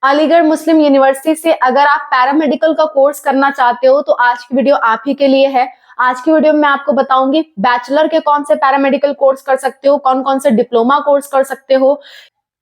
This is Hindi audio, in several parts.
अलीगढ़ मुस्लिम यूनिवर्सिटी से अगर आप पैरामेडिकल का कोर्स करना चाहते हो तो आज की वीडियो आप ही के लिए है। आज की वीडियो में मैं आपको बताऊंगी बैचलर के कौन से पैरामेडिकल कोर्स कर सकते हो, कौन कौन से डिप्लोमा कोर्स कर सकते हो,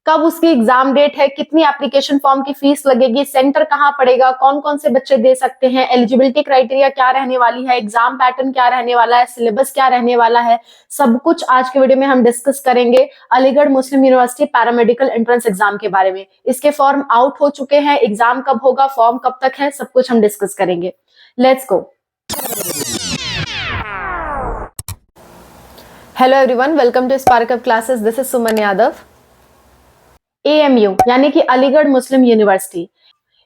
कब उसकी एग्जाम डेट है, कितनी एप्लीकेशन फॉर्म की फीस लगेगी, सेंटर कहाँ पड़ेगा, कौन कौन से बच्चे दे सकते हैं, एलिजिबिलिटी क्राइटेरिया क्या रहने वाली है, एग्जाम पैटर्न क्या रहने वाला है, सिलेबस क्या रहने वाला है, सब कुछ आज के वीडियो में हम डिस्कस करेंगे। अलीगढ़ मुस्लिम यूनिवर्सिटी पैरामेडिकल एंट्रेंस एग्जाम के बारे में, इसके फॉर्म आउट हो चुके हैं, एग्जाम कब होगा, फॉर्म कब तक है, सब कुछ हम डिस्कस करेंगे। Let's go. Hello everyone, welcome to spark up classes. This is Suman Yadav. AMU यानी कि अलीगढ़ मुस्लिम यूनिवर्सिटी,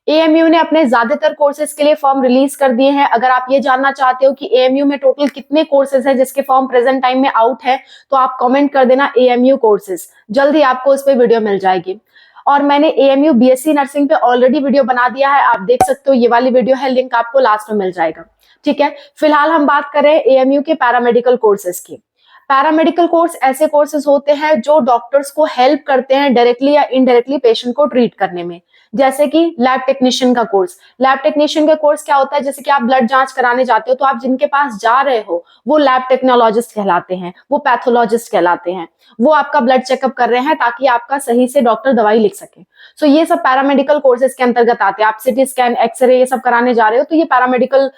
AMU ने अपने ज्यादातर कोर्सेज के लिए फॉर्म रिलीज कर दिए हैं। अगर आप ये जानना चाहते हो कि AMU में टोटल कितने कोर्सेज हैं जिसके फॉर्म प्रेजेंट टाइम में आउट है, तो आप कमेंट कर देना AMU कोर्सेज, जल्द ही आपको उस पर वीडियो मिल जाएगी। और मैंने AMU BSc नर्सिंग पे ऑलरेडी वीडियो बना दिया है, आप देख सकते हो, ये वाली वीडियो है, लिंक आपको लास्ट में मिल जाएगा। ठीक है, फिलहाल हम बात कर रहे हैं AMU के पैरामेडिकल कोर्सेज की। पैरामेडिकल कोर्स ऐसे कोर्सेज होते हैं जो डॉक्टर्स को हेल्प करते हैं डायरेक्टली या इनडायरेक्टली पेशेंट को ट्रीट करने में। जैसे कि लैब टेक्नीशियन का कोर्स। लैब टेक्नीशियन का कोर्स क्या होता है, जैसे कि आप ब्लड जांच कराने जाते हो तो आप जिनके पास जा रहे हो वो लैब टेक्नोलॉजिस्ट कहलाते हैं, वो पैथोलॉजिस्ट कहलाते हैं। वो आपका ब्लड चेकअप कर रहे हैं ताकि आपका सही से डॉक्टर दवाई लिख सके। सो ये सब पैरामेडिकल कोर्सेज के अंतर्गत आते हैं। आप सिटी स्कैन, एक्सरे ये सब कराने जा रहे हो तो ये पैरामेडिकल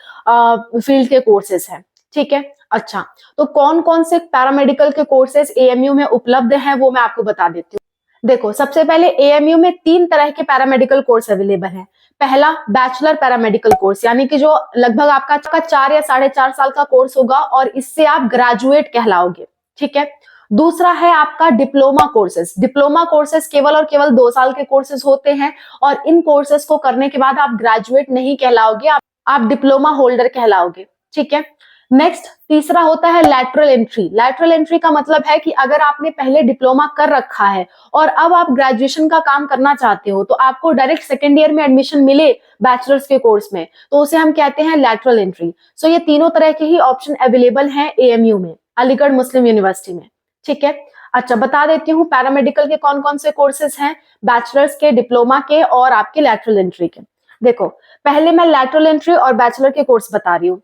फील्ड के कोर्सेज है। ठीक है, अच्छा, तो कौन कौन से पैरामेडिकल के कोर्सेज AMU में उपलब्ध हैं वो मैं आपको बता देती हूँ। देखो, सबसे पहले AMU में 3 तरह के पैरामेडिकल कोर्स अवेलेबल हैं। पहला बैचलर पैरामेडिकल कोर्स, यानी कि जो लगभग आपका 4 या 4.5 साल का कोर्स होगा और इससे आप ग्रेजुएट कहलाओगे। ठीक है। दूसरा है आपका डिप्लोमा कोर्सेज। डिप्लोमा कोर्सेज केवल और केवल 2 साल के कोर्सेज होते हैं और इन कोर्सेज को करने के बाद आप ग्रेजुएट नहीं कहलाओगे, आप डिप्लोमा होल्डर कहलाओगे। ठीक है। नेक्स्ट, तीसरा होता है लैटरल एंट्री। लैटरल एंट्री का मतलब है कि अगर आपने पहले डिप्लोमा कर रखा है और अब आप ग्रेजुएशन का काम करना चाहते हो तो आपको डायरेक्ट सेकेंड ईयर में एडमिशन मिले बैचलर्स के कोर्स में, तो उसे हम कहते हैं लैटरल एंट्री। सो ये तीनों तरह के ही ऑप्शन अवेलेबल हैं AMU में, अलीगढ़ मुस्लिम यूनिवर्सिटी में। ठीक है, अच्छा, बता देती हूँ पैरामेडिकल के कौन कौन से कोर्सेज हैं, बैचलर्स के, डिप्लोमा के और आपके लैटरल एंट्री के। देखो, पहले मैं लैटरल एंट्री और बैचलर के कोर्स बता रही हूँ।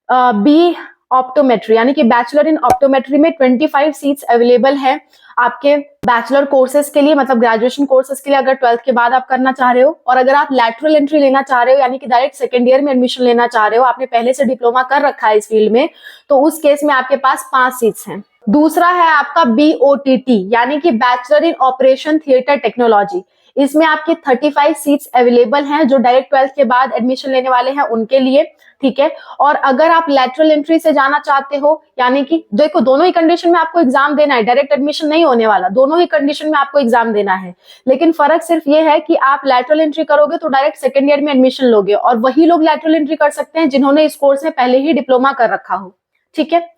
बी ऑप्टोमेट्री यानी कि बैचलर इन ऑप्टोमेट्री में 25 सीट्स अवेलेबल हैं आपके बैचलर कोर्सेज के लिए, मतलब ग्रेजुएशन कोर्सेज के लिए, अगर 12th के बाद आप करना चाह रहे हो। और अगर आप लैटरल एंट्री लेना चाह रहे हो यानी कि डायरेक्ट सेकेंड ईयर में एडमिशन लेना चाह रहे हो, आपने पहले से डिप्लोमा कर रखा है इस फील्ड में, तो उस केस में आपके पास 5 सीट्स हैं। दूसरा है आपका BOTT यानी कि bachelor in operation theatre technology. इसमें आपके 35 सीट्स अवेलेबल हैं जो डायरेक्ट 12th के बाद एडमिशन लेने वाले हैं उनके लिए। ठीक है, और अगर आप लैटरल एंट्री से जाना चाहते हो, यानी कि देखो, दोनों ही कंडीशन में आपको एग्जाम देना है, डायरेक्ट एडमिशन नहीं होने वाला, दोनों ही कंडीशन में आपको एग्जाम देना है। लेकिन फर्क सिर्फ ये है कि आप लैटरल एंट्री करोगे तो डायरेक्ट सेकेंड ईयर में एडमिशन लोगे, और वही लोग लैटरल एंट्री कर सकते हैं जिन्होंने इस कोर्स में पहले ही डिप्लोमा कर रखा हो। ठीक है,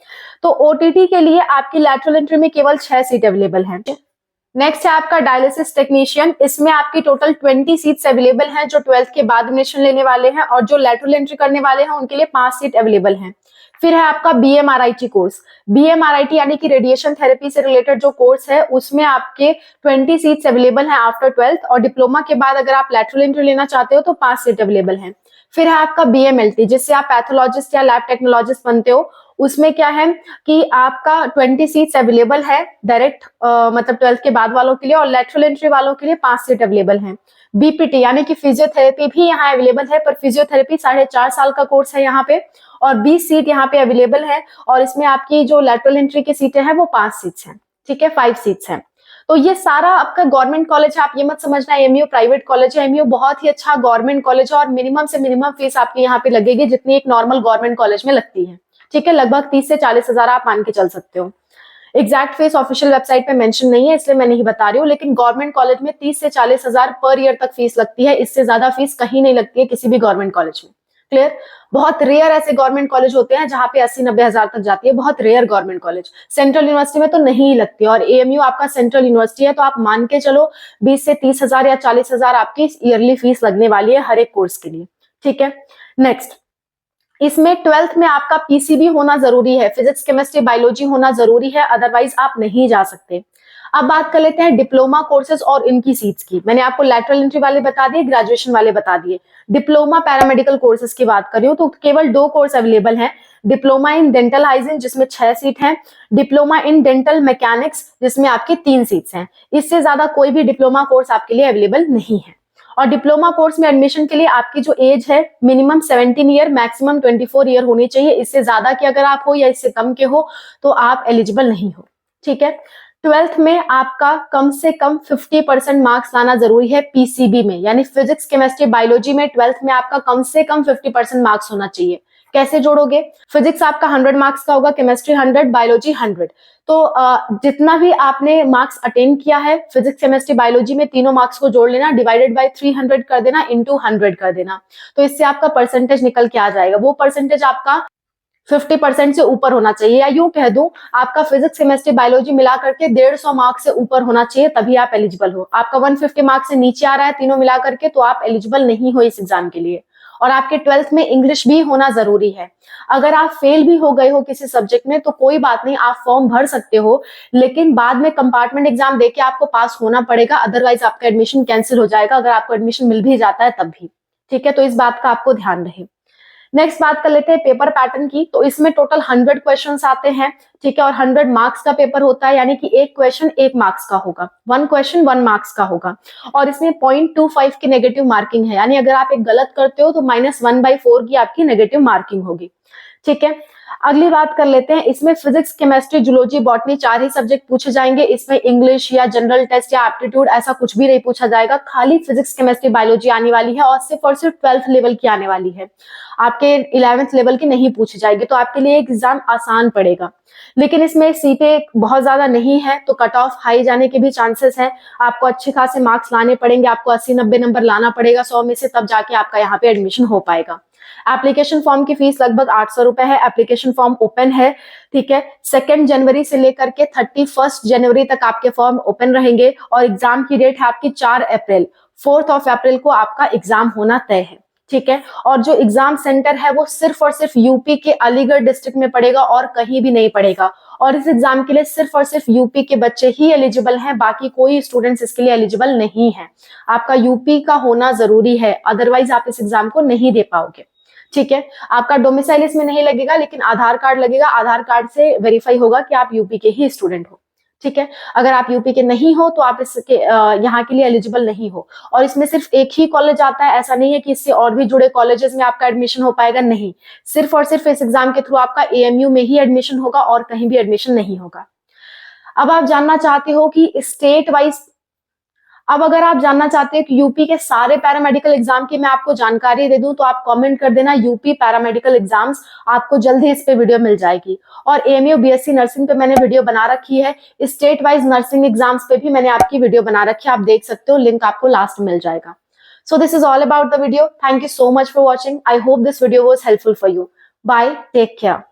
तो OTT के लिए आपकी लैटरल एंट्री में केवल 6 सीट अवेलेबल है। नेक्स्ट है आपका डायलिसिस टेक्नीशियन। इसमें आपकी टोटल 20 सीट्स अवेलेबल हैं जो 12th के बाद एडमिशन लेने वाले हैं, और जो लैटरल एंट्री करने वाले हैं उनके लिए 5 सीट अवेलेबल हैं। फिर है आपका BMRIT कोर्स। BMRIT यानी कि रेडिएशन थेरेपी से रिलेटेड जो कोर्स है, उसमें आपके 20 सीट्स अवेलेबल हैं आफ्टर 12th, और डिप्लोमा के बाद अगर आप लैटरल एंट्री लेना चाहते हो तो 5 सीट अवेलेबल हैं। फिर है आपका BMLT, जिससे आप पैथोलॉजिस्ट या लैब टेक्नोलॉजिस्ट बनते हो। उसमें क्या है कि आपका 20 सीट्स अवेलेबल है डायरेक्ट मतलब 12th के बाद वालों के लिए, और लैटरल एंट्री वालों के लिए 5 सीट अवेलेबल हैं। BPT यानी कि फिजियोथेरेपी भी यहाँ अवेलेबल है, पर फिजियोथेरेपी 4.5 साल का कोर्स है यहाँ पे, और 20 सीट यहाँ पे अवेलेबल है, और इसमें आपकी जो लैटरल एंट्री की सीटें हैं वो 5 सीट्स हैं। ठीक है, 5 सीट्स हैं। तो ये सारा आपका गवर्नमेंट कॉलेज है, आप ये मत समझना AMU प्राइवेट कॉलेज है। AMU बहुत ही अच्छा गवर्नमेंट कॉलेज है और मिनिमम से मिनिमम फीस आपकी यहाँ पे लगेगी जितनी एक नॉर्मल गवर्नमेंट कॉलेज में लगती है। ठीक है, लगभग 30 से 40 हजार आप मान के चल सकते हो। एग्जैक्ट फीस ऑफिशियल वेबसाइट पे मेंशन नहीं है इसलिए मैं नहीं बता रही हूँ, लेकिन गवर्नमेंट कॉलेज में 30 से 40 हजार पर ईयर तक फीस लगती है। इससे ज्यादा फीस कहीं नहीं लगती है किसी भी गवर्नमेंट कॉलेज में। क्लियर? बहुत रेयर ऐसे गवर्नमेंट कॉलेज होते हैं जहां पे 80-90 हजार तक जाती है, बहुत rare government college. Central university में तो नहीं लगती, और AMU आपका सेंट्रल यूनिवर्सिटी है तो आप मान के चलो 20 से 30 हजार या 40 हजार आपकी ईयरली फीस लगने वाली है हर एक कोर्स के लिए। ठीक है, नेक्स्ट, इसमें 12th में आपका PCB होना जरूरी है, फिजिक्स केमिस्ट्री बायोलॉजी होना जरूरी है, अदरवाइज आप नहीं जा सकते। अब बात कर लेते हैं डिप्लोमा कोर्सेज और इनकी सीट्स की। मैंने आपको लैटरल एंट्री वाले बता दिए, ग्रेजुएशन वाले बता दिए। डिप्लोमा पैरामेडिकल कोर्सेज की बात करी हूं तो केवल 2 कोर्स अवेलेबल हैं। डिप्लोमा इन डेंटल हाइजीन जिसमें 6 सीट हैं, डिप्लोमा इन डेंटल मैकेनिक्स जिसमें आपकी 3 सीट्स हैं। इससे ज्यादा कोई भी डिप्लोमा कोर्स आपके लिए अवेलेबल नहीं है। और डिप्लोमा कोर्स में एडमिशन के लिए आपकी जो एज है मिनिमम 17 ईयर मैक्सिमम 24 ईयर होनी चाहिए। इससे ज्यादा की अगर आप हो या इससे कम के हो तो आप एलिजिबल नहीं हो। ठीक है। 12th में आपका कम से कम 50% मार्क्स लाना जरूरी है पीसीबी में, यानी फिजिक्स केमिस्ट्री बायोलॉजी में 12th में आपका कम से कम 50% मार्क्स होना चाहिए। कैसे जोड़ोगे? फिजिक्स आपका 100 मार्क्स का होगा, केमिस्ट्री 100, बायोलॉजी 100। तो जितना भी आपने मार्क्स अटेन किया है फिजिक्स केमिस्ट्री बायोलॉजी में, तीनों मार्क्स को जोड़ लेना, डिवाइडेड बाय 300 कर देना, इंटू 100 कर देना। तो इससे आपका परसेंटेज निकल के आ जाएगा। वो परसेंटेज आपका 50% से ऊपर होना चाहिए, या यूं कह दूं आपका फिजिक्स केमिस्ट्री बायोलॉजी मिला करके 150 मार्क्स से ऊपर होना चाहिए, तभी आप एलिजिबल हो। आपका 150 मार्क्स से नीचे आ रहा है तीनों मिला करके तो आप एलिजिबल नहीं हो इस एग्जाम के लिए। और आपके 12th में इंग्लिश भी होना जरूरी है। अगर आप फेल भी हो गए हो किसी सब्जेक्ट में तो कोई बात नहीं, आप फॉर्म भर सकते हो, लेकिन बाद में कंपार्टमेंट एग्जाम देके आपको पास होना पड़ेगा, अदरवाइज आपका एडमिशन कैंसिल हो जाएगा अगर आपको एडमिशन मिल भी जाता है तब भी। ठीक है, तो इस बात का आपको ध्यान रहे। नेक्स्ट बात कर लेते हैं पेपर पैटर्न की। तो इसमें टोटल 100 क्वेश्चंस आते हैं। ठीक है, और 100 मार्क्स का पेपर होता है, यानी कि एक क्वेश्चन 1 मार्क्स का होगा, 1 क्वेश्चन 1 मार्क्स का होगा। और इसमें 0.25 की नेगेटिव मार्किंग है, यानी अगर आप एक गलत करते हो तो -1/4 की आपकी नेगेटिव मार्किंग होगी। ठीक है, अगली बात कर लेते हैं। इसमें फिजिक्स केमिस्ट्री जूलॉजी बॉटनी 4 ही सब्जेक्ट पूछे जाएंगे। इसमें इंग्लिश या जनरल टेस्ट या एप्टीट्यूड ऐसा कुछ भी नहीं पूछा जाएगा। खाली फिजिक्स केमिस्ट्री बायोलॉजी आने वाली है और सिर्फ 12th लेवल की आने वाली है। आपके 11th लेवल की नहीं पूछी जाएगी, तो आपके लिए एग्जाम आसान पड़ेगा। लेकिन इसमें सीटें बहुत ज्यादा नहीं है तो कट ऑफ हाई जाने के भी चांसेस है। आपको अच्छे खासे मार्क्स लाने पड़ेंगे, आपको 80-90 नंबर लाना पड़ेगा 100 में से, तब जाके आपका यहाँ पे एडमिशन हो पाएगा। एप्लीकेशन फॉर्म की फीस लगभग 800 रुपए है। एप्लीकेशन फॉर्म ओपन है। ठीक है, 2 जनवरी से लेकर के 31 जनवरी तक आपके फॉर्म ओपन रहेंगे और एग्जाम की डेट है आपकी 4 अप्रैल। 4 अप्रैल को आपका एग्जाम होना तय है। ठीक है, और जो एग्जाम सेंटर है वो सिर्फ और सिर्फ यूपी के अलीगढ़ डिस्ट्रिक्ट में पड़ेगा और कहीं भी नहीं पड़ेगा। और इस एग्जाम के लिए सिर्फ और सिर्फ यूपी के बच्चे ही एलिजिबल हैं, बाकी कोई स्टूडेंट्स इसके लिए एलिजिबल नहीं है। आपका यूपी का होना जरूरी है, अदरवाइज आप इस एग्जाम को नहीं दे पाओगे। ठीक है, आपका डोमिसाइल इसमें नहीं लगेगा, लेकिन आधार कार्ड लगेगा। आधार कार्ड से वेरीफाई होगा कि आप यूपी के ही स्टूडेंट हो। ठीक है, अगर आप यूपी के नहीं हो तो आप इसके यहाँ के लिए एलिजिबल नहीं हो। और इसमें सिर्फ एक ही कॉलेज आता है, ऐसा नहीं है कि इससे और भी जुड़े कॉलेजेस में आपका एडमिशन हो पाएगा, नहीं। सिर्फ और सिर्फ इस एग्जाम के थ्रू आपका एएमयू में ही एडमिशन होगा और कहीं भी एडमिशन नहीं होगा। अब आप जानना चाहते हो कि स्टेट वाइज, अब अगर आप जानना चाहते हैं कि यूपी के सारे पैरामेडिकल एग्जाम की मैं आपको जानकारी दे दूं तो आप कमेंट कर देना यूपी पैरामेडिकल एग्जाम्स, आपको जल्द ही इस पे वीडियो मिल जाएगी। और एएमयू बीएससी नर्सिंग पे मैंने वीडियो बना रखी है। स्टेट वाइज नर्सिंग एग्जाम्स पे भी मैंने आपकी वीडियो बना रखी है, आप देख सकते हो, लिंक आपको लास्ट मिल जाएगा। So this is all about the video. Thank you so much for watching. I hope this video was helpful for you. Bye, take care.